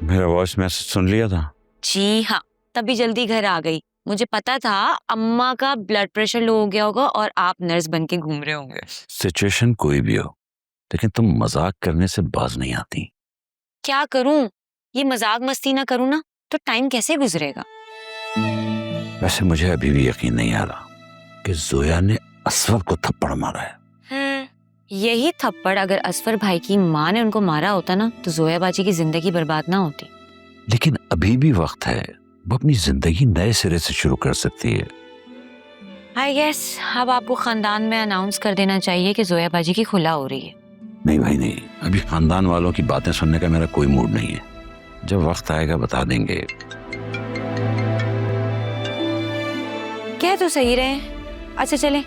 मेरा voice message सुन लिया था? जी हाँ, तभी जल्दी घर आ गई। मुझे पता था अम्मा का ब्लड प्रेशर लो हो गया होगा और आप नर्स बन के घूम रहे होंगे। सिचुएशन कोई भी हो, लेकिन तुम मजाक करने से बाज नहीं आती। क्या करूं? ये मजाक मस्ती ना करूं ना तो टाइम कैसे गुजरेगा? वैसे मुझे अभी भी यकीन नहीं आ रहा कि जोया ने असफर को थप्पड़ मारा है। यही थप्पड़ अगर असफर भाई की माँ ने उनको मारा होता ना तो जोया बाजी की जिंदगी बर्बाद ना होती। लेकिन अभी भी वक्त है, वो अपनी जिंदगी नए सिरे से शुरू कर सकती है। आई गेस अब आपको खानदान में अनाउंस कर देना चाहिए कि जोया बाजी की खुला हो रही है। नहीं भाई नहीं, अभी खानदान वालों की बातें सुनने का मेरा कोई मूड नहीं है। जब वक्त आएगा बता देंगे। कह तो सही रहे। अच्छा चले,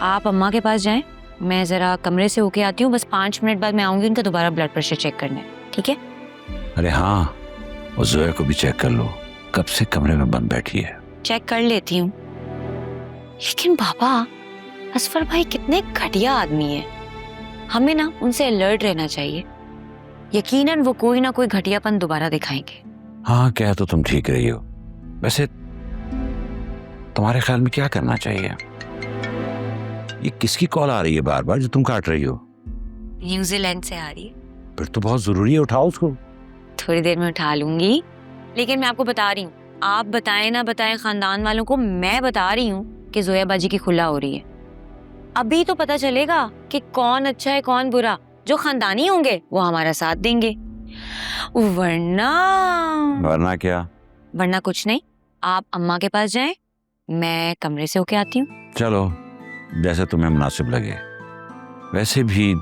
आप अम्मा के पास जाएं, मैं जरा कमरे से होके आती हूँ। बस 5 मिनट बाद मैं आऊंगी उनका दोबारा ब्लड प्रेशर चेक करने, ठीक है? अरे हाँ, और जोया को भी चेक कर लो, कब से कमरे में बंद बैठी है। चेक कर लेती हूँ। लेकिन बाबा, असफर भाई कितने घटिया आदमी है। हमें ना उनसे अलर्ट रहना चाहिए। यकीनन वो कोई ना कोई घटियापन दोबारा दिखाएंगे। हाँ, कह तो तुम ठीक रही हो। वैसे तुम्हारे ख्याल में क्या करना चाहिए? ये किसकी कॉल आ रही है बार बार जो तुम काट रही हो? न्यूजीलैंड से आ रही है। फिर तो बहुत जरूरी है, उठाओ उसको। थोड़ी देर में उठा लूंगी, लेकिन मैं आपको बता रही हूँ, आप बताएं ना बताएं खानदान वालों को, मैं बता रही हूँ कि जोया बाजी की खुला हो रही है। अभी तो पता चलेगा कि कौन अच्छा है कौन बुरा। जो खानदानी होंगे वो हमारा साथ देंगे, वरना क्या? वरना कुछ नहीं। आप अम्मा के पास जाएं, मैं कमरे से होके आती हूँ। चलो, जैसे तुम्हें मुनासिब लगे। वैसे भी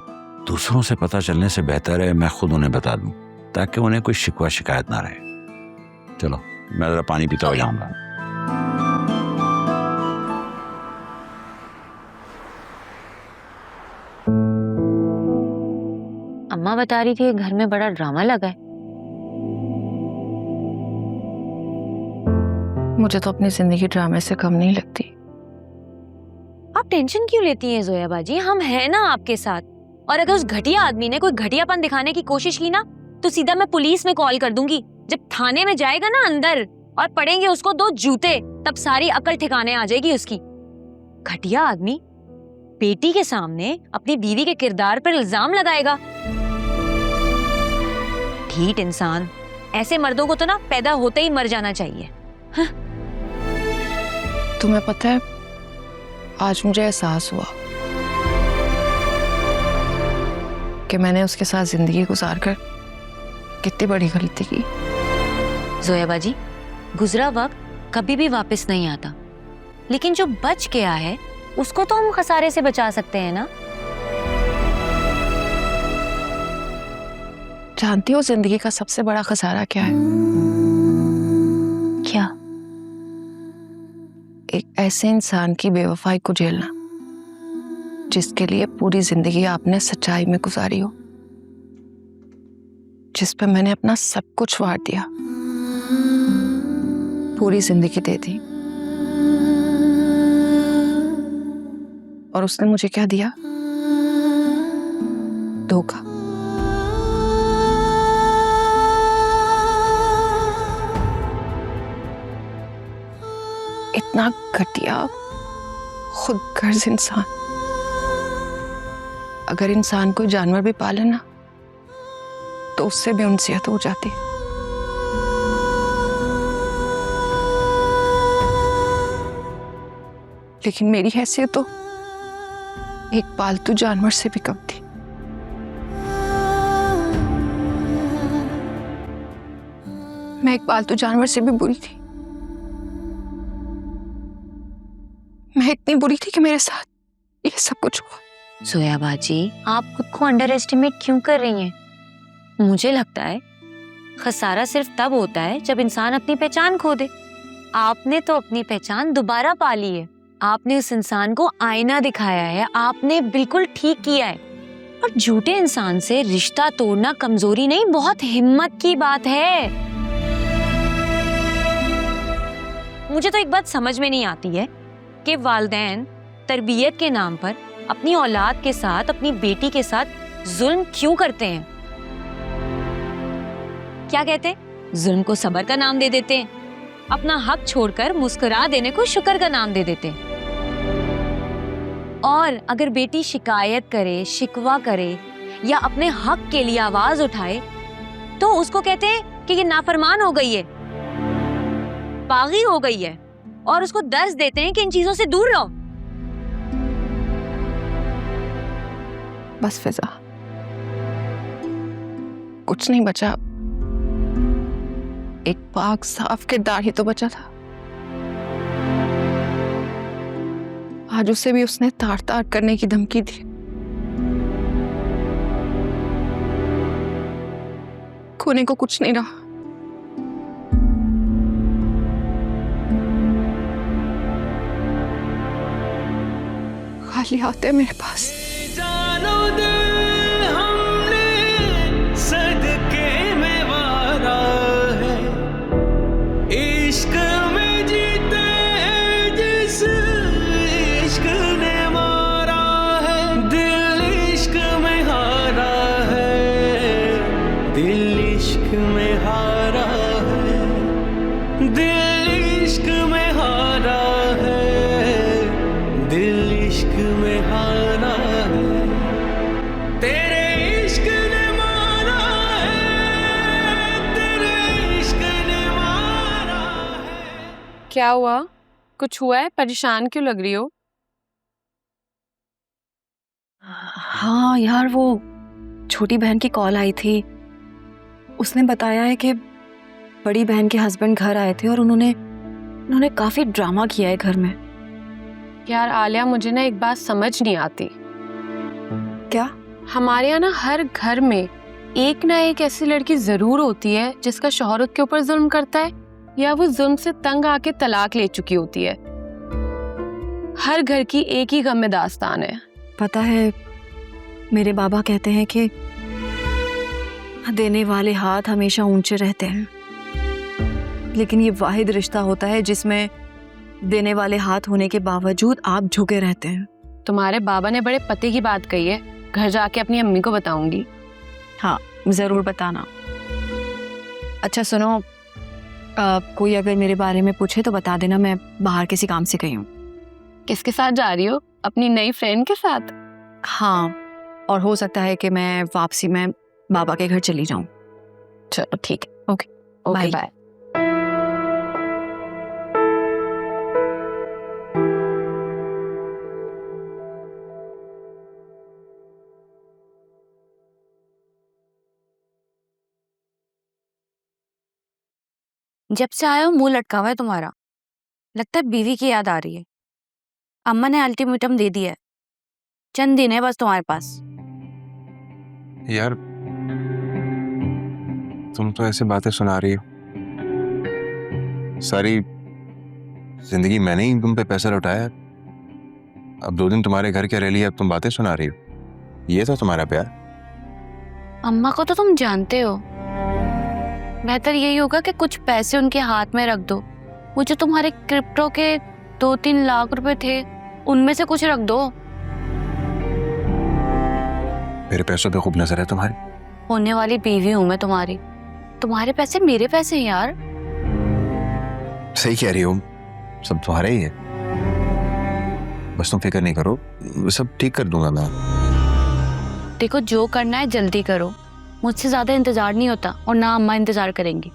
दूसरों से पता चलने से बेहतर है मैं खुद उन्हें बता दूं, ताकि उन्हें कोई शिकवा शिकायत ना रहे। चलो, मैं जरा पानी पीता हो जाऊंगा। अम्मा बता रही थी घर में बड़ा ड्रामा लगा है। मुझे तो अपनी जिंदगी ड्रामे से कम नहीं लगती। आप टेंशन क्यों लेती हैं जोया बाजी? हम हैं ना आपके साथ। और अगर उस घटिया आदमी ने कोई घटियापन दिखाने की कोशिश की ना तो सीधा मैं पुलिस में कॉल कर दूंगी। जब थाने में जाएगा ना अंदर और पड़ेंगे उसको 2 जूते, तब सारी अकल ठिकाने आ जाएगी उसकी। घटिया आदमी बेटी के सामने अपनी बीवी के किरदार पर इल्जाम लगाएगा। ढीठ इंसान, ऐसे मर्दों को तो ना पैदा होते ही मर जाना चाहिए। तुम्हें पता है, आज मुझे एहसास हुआ कि मैंने उसके साथ जिंदगी गुजारकर कितनी बड़ी गलती की। जोया बाजी, गुजरा वक्त कभी भी वापस नहीं आता, लेकिन जो बच गया है उसको तो हम खसारे से बचा सकते हैं ना। जानती हो जिंदगी का सबसे बड़ा खसारा क्या है? क्या? एक ऐसे इंसान की बेवफाई को झेलना जिसके लिए पूरी जिंदगी आपने सच्चाई में गुजारी हो, जिस पे मैंने अपना सब कुछ वार दिया, पूरी जिंदगी दे दी, और उसने मुझे क्या दिया? धोखा। इतना घटिया खुदगर्ज इंसान। अगर इंसान कोई जानवर भी पाले ना तो उससे भी उनसियत हो जाती है। लेकिन मेरी हैसियत तो एक पालतू जानवर से भी कम थी। मैं एक पालतू जानवर से भी बुरी थी। मैं इतनी बुरी थी कि मेरे साथ ये सब कुछ हुआ। जोया बाजी, आप खुद को अंडर एस्टिमेट क्यों कर रही हैं? मुझे लगता है खसारा सिर्फ तब होता है जब इंसान अपनी पहचान खो दे। आपने तो अपनी पहचान दोबारा पा ली है। आपने उस इंसान को आईना दिखाया है। आपने बिल्कुल ठीक किया है। और झूठे इंसान से रिश्ता तोड़ना कमजोरी नहीं, बहुत हिम्मत की बात है। मुझे तो एक बात समझ में नहीं आती है कि वालिदैन तरबियत के नाम पर अपनी औलाद के साथ, अपनी बेटी के साथ जुल्म क्यों करते हैं। क्या कहते हैं, जुल्म को सब्र का नाम दे देते हैं, अपना हक छोड़कर मुस्कुरा देने को शुक्र का नाम दे देते हैं। और अगर बेटी शिकायत करे, शिकवा करे या अपने हक के लिए आवाज उठाए तो उसको कहते हैं कि ये नाफरमान हो गई है, पागी हो गई है, और उसको दर्ज देते हैं कि इन चीजों से दूर रहो। बस फिजा, कुछ नहीं बचा, एक पाक साफ किरदार ही तो बचा था। आज उसे भी उसने तार तार करने की धमकी दी। खोने को कुछ नहीं रहा। खाली हाथ है मेरे पास। जानो दिल हमने सदके में वारा है, इश्क में जीते हैं जिस इश्क ने मारा है, दिल इश्क में हारा है, दिल इश्क में हारा है, दिल इश्क में हारा है, दिल इश्क में हारा है, तेरे इश्क ने मारा है, तेरे इश्क ने मारा है। क्या हुआ? कुछ हुआ है? परेशान क्यों लग रही हो? हाँ यार, वो छोटी बहन की कॉल आई थी। उसने बताया है कि बड़ी बहन के हस्बैंड घर आए थे और उन्होंने काफी ड्रामा किया है घर में। यार आलिया, मुझे ना एक बात समझ नहीं आती। क्या? हमारे यहाँ ना हर घर में एक ना एक ऐसी लड़की जरूर होती है जिसका शौहर के ऊपर जुल्म करता है या वो जुल्म से तंग आके तलाक ले चुकी होती है। हर घर की एक ही गम में दास्तान है। पता है, मेरे बाबा कहते हैं कि देने वाले हाथ हमेशा ऊंचे रहते हैं, लेकिन ये वाहिद रिश्ता होता है जिसमें देने वाले हाथ होने के बावजूद आप झुके रहते हैं। तुम्हारे बाबा ने बड़े पते की बात कही है, घर जाके अपनी अम्मी को बताऊंगी। हाँ, जरूर बताना। अच्छा सुनो, कोई अगर मेरे बारे में पूछे तो बता देना, मैं बाहर किसी काम से गई हूँ। किसके साथ जा रही हो? अपनी नई फ्रेंड के साथ? हाँ, और हो सकता है कि मैं वापसी में बाबा के घर चली जाऊँ। चलो ठीक है। Okay, okay, bye. बाय। जब से आया हो मुंह लटका हुआ है तुम्हारा, लगता है बीवी की याद आ रही है। अम्मा ने अल्टीमेटम दे दिया है, चंद दिन है बस तुम्हारे पास। यार तुम तो ऐसे बातें सुना रही हो, सारी जिंदगी मैंने ही तुम पे पैसा लौटाया, अब 2 दिन तुम्हारे घर क्या रह लिया, अब तुम बातें सुना रही हो। ये था तुम्हारा प्यार? अम्मा को तो तुम जानते हो, बेहतर यही होगा कि कुछ पैसे उनके हाथ में रख दो। वो जो तुम्हारे क्रिप्टो के 2-3 लाख रुपए थे, उनमें से कुछ रख दो। मेरे पैसों पे खूब नजर है तुम्हारी। होने वाली बीवी हूं मैं तुम्हारी, तुम्हारे पैसे मेरे पैसे हैं यार। सही कह रही हो, सब तुम्हारा ही है, बस तुम फिक्र नहीं करो, सब ठीक कर दूंगा मैं। देखो, जो करना है जल्दी करो, मुझसे ज्यादा इंतजार नहीं होता और ना अम्मा इंतजार करेंगी।